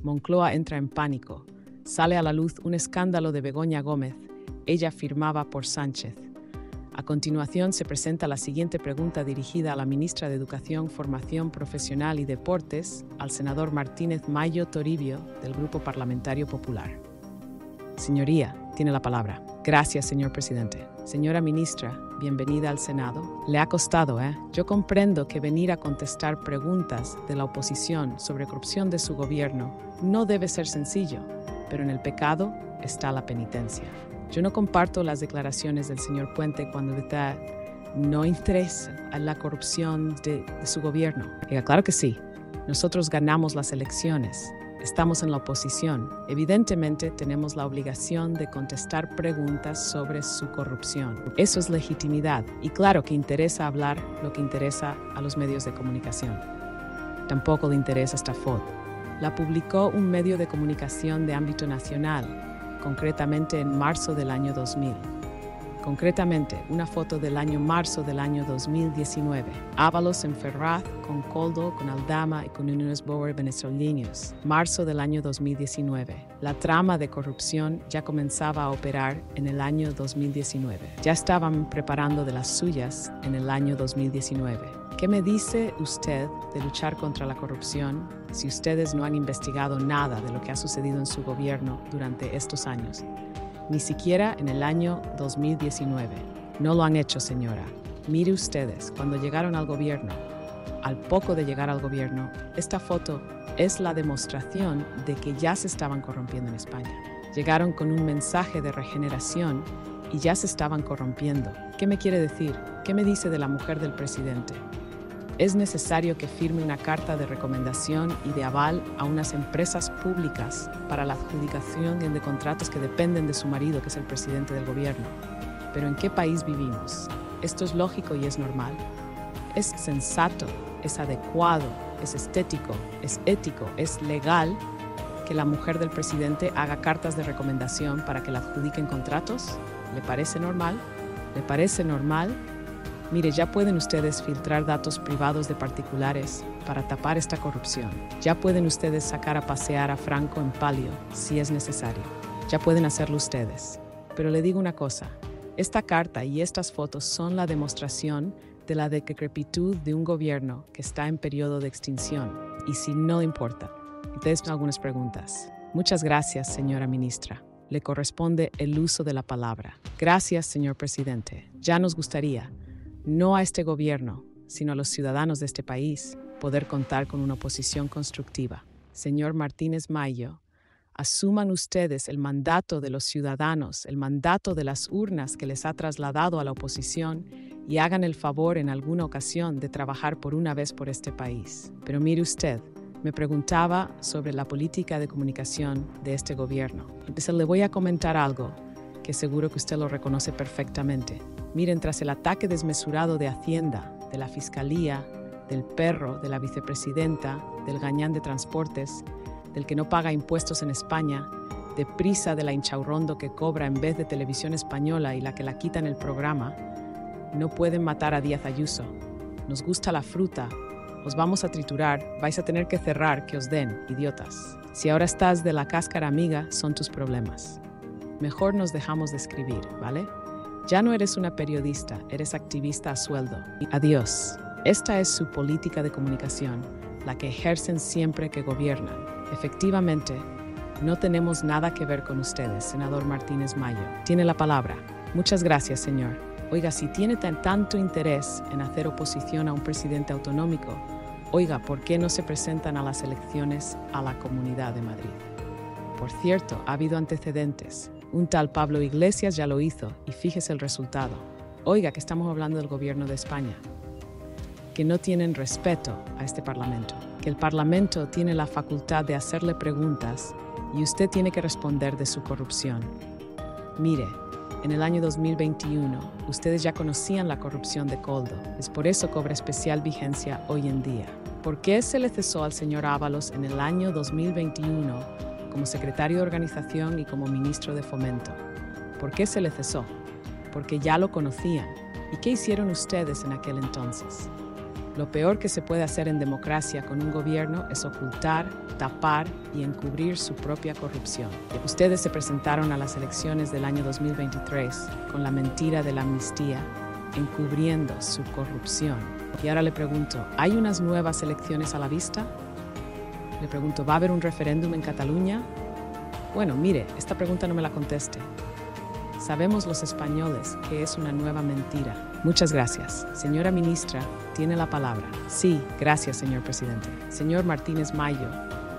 Moncloa entra en pánico. Sale a la luz un escándalo de Begoña Gómez. Ella firmaba por Sánchez. A continuación se presenta la siguiente pregunta dirigida a la ministra de Educación, Formación Profesional y Deportes, al senador Martínez Mayo Toribio, del Grupo Parlamentario Popular. Señoría, tiene la palabra. Gracias, señor presidente. Señora ministra, bienvenida al Senado. Le ha costado, ¿eh? Yo comprendo que venir a contestar preguntas de la oposición sobre corrupción de su gobierno no debe ser sencillo, pero en el pecado está la penitencia. Yo no comparto las declaraciones del señor Puente cuando no interesa a la corrupción de su gobierno. Claro que sí, nosotros ganamos las elecciones. Estamos en la oposición. Evidentemente, tenemos la obligación de contestar preguntas sobre su corrupción. Eso es legitimidad. Y claro que interesa hablar lo que interesa a los medios de comunicación. Tampoco le interesa esta foto. La publicó un medio de comunicación de ámbito nacional, concretamente en marzo del año 2000. Concretamente, una foto del año marzo del año 2019. Ábalos en Ferraz, con Coldo, con Aldama y con unos Boer venezolanos. Marzo del año 2019. La trama de corrupción ya comenzaba a operar en el año 2019. Ya estaban preparando de las suyas en el año 2019. ¿Qué me dice usted de luchar contra la corrupción si ustedes no han investigado nada de lo que ha sucedido en su gobierno durante estos años? Ni siquiera en el año 2019. No lo han hecho, señora. Mire ustedes, cuando llegaron al gobierno, al poco de llegar al gobierno, esta foto es la demostración de que ya se estaban corrompiendo en España. Llegaron con un mensaje de regeneración y ya se estaban corrompiendo. ¿Qué me quiere decir? ¿Qué me dice de la mujer del presidente? Es necesario que firme una carta de recomendación y de aval a unas empresas públicas para la adjudicación de contratos que dependen de su marido, que es el presidente del gobierno. Pero ¿en qué país vivimos? ¿Esto es lógico y es normal? ¿Es sensato? ¿Es adecuado? ¿Es estético? ¿Es ético? ¿Es legal que la mujer del presidente haga cartas de recomendación para que le adjudiquen contratos? ¿Le parece normal? ¿Le parece normal? Mire, ya pueden ustedes filtrar datos privados de particulares para tapar esta corrupción. Ya pueden ustedes sacar a pasear a Franco en palio, si es necesario. Ya pueden hacerlo ustedes. Pero le digo una cosa, esta carta y estas fotos son la demostración de la decrepitud de un gobierno que está en periodo de extinción. Y si no importa, ustedes tienen algunas preguntas. Muchas gracias, señora ministra. Le corresponde el uso de la palabra. Gracias, señor presidente. Ya nos gustaría, no a este gobierno, sino a los ciudadanos de este país, poder contar con una oposición constructiva. Señor Martínez Mayo, asuman ustedes el mandato de los ciudadanos, el mandato de las urnas que les ha trasladado a la oposición y hagan el favor en alguna ocasión de trabajar por una vez por este país. Pero mire usted, me preguntaba sobre la política de comunicación de este gobierno. Entonces le voy a comentar algo que seguro que usted lo reconoce perfectamente. Miren, tras el ataque desmesurado de Hacienda, de la Fiscalía, del perro, de la vicepresidenta, del gañán de transportes, del que no paga impuestos en España, de Prisa, de la hinchaurrondo que cobra en vez de Televisión Española y la que la quita en el programa, no pueden matar a Díaz Ayuso. Nos gusta la fruta, os vamos a triturar, vais a tener que cerrar, que os den, idiotas. Si ahora estás de la cáscara amiga, son tus problemas. Mejor nos dejamos de escribir, ¿vale? Ya no eres una periodista, eres activista a sueldo. Adiós. Esta es su política de comunicación, la que ejercen siempre que gobiernan. Efectivamente, no tenemos nada que ver con ustedes, senador Martínez Mayo. Tiene la palabra. Muchas gracias, señor. Oiga, si tiene tanto interés en hacer oposición a un presidente autonómico, oiga, ¿por qué no se presentan a las elecciones a la Comunidad de Madrid? Por cierto, ha habido antecedentes. Un tal Pablo Iglesias ya lo hizo y fíjese el resultado. Oiga, que estamos hablando del gobierno de España. Que no tienen respeto a este Parlamento. Que el Parlamento tiene la facultad de hacerle preguntas y usted tiene que responder de su corrupción. Mire, en el año 2021, ustedes ya conocían la corrupción de Coldo. Es por eso cobra especial vigencia hoy en día. ¿Por qué se le cesó al señor Ábalos en el año 2021 como secretario de organización y como ministro de Fomento? ¿Por qué se le cesó? Porque ya lo conocían. ¿Y qué hicieron ustedes en aquel entonces? Lo peor que se puede hacer en democracia con un gobierno es ocultar, tapar y encubrir su propia corrupción. Ustedes se presentaron a las elecciones del año 2023 con la mentira de la amnistía, encubriendo su corrupción. Y ahora le pregunto, ¿hay unas nuevas elecciones a la vista? Le pregunto, ¿va a haber un referéndum en Cataluña? Bueno, mire, esta pregunta no me la conteste. Sabemos los españoles que es una nueva mentira. Muchas gracias. Señora ministra, tiene la palabra. Sí, gracias, señor presidente. Señor Martínez Mayo,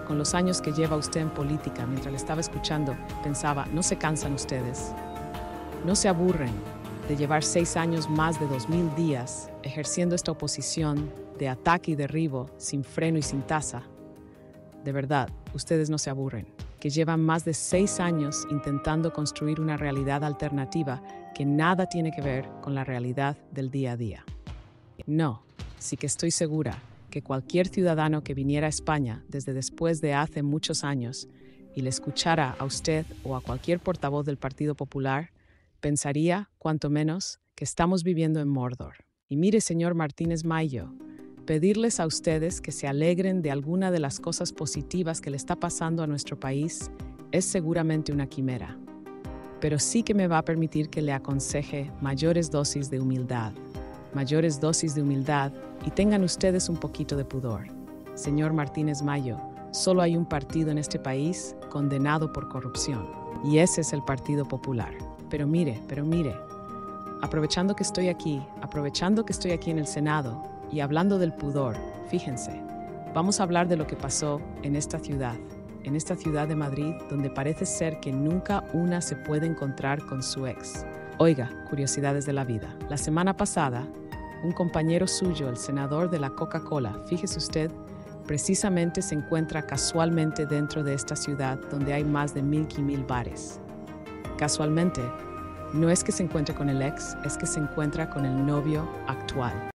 con los años que lleva usted en política, mientras le estaba escuchando, pensaba, ¿no se cansan ustedes? ¿No se aburren de llevar 6 años más de 2000 días ejerciendo esta oposición de ataque y derribo sin freno y sin tasa? De verdad, ustedes no se aburren, que llevan más de 6 años intentando construir una realidad alternativa que nada tiene que ver con la realidad del día a día. No, sí que estoy segura que cualquier ciudadano que viniera a España desde después de hace muchos años y le escuchara a usted o a cualquier portavoz del Partido Popular, pensaría, cuanto menos, que estamos viviendo en Mordor. Y mire, señor Martínez Mayo, pedirles a ustedes que se alegren de alguna de las cosas positivas que le está pasando a nuestro país es seguramente una quimera. Pero sí que me va a permitir que le aconseje mayores dosis de humildad y tengan ustedes un poquito de pudor. Señor Martínez Mayo, solo hay un partido en este país condenado por corrupción, y ese es el Partido Popular. Pero mire, aprovechando que estoy aquí en el Senado y hablando del pudor, fíjense, vamos a hablar de lo que pasó en esta ciudad de Madrid, donde parece ser que nunca una se puede encontrar con su ex. Oiga, curiosidades de la vida. La semana pasada, un compañero suyo, el senador de la Coca-Cola, fíjese usted, precisamente se encuentra casualmente dentro de esta ciudad donde hay más de 1000 bares. Casualmente, no es que se encuentre con el ex, es que se encuentra con el novio actual.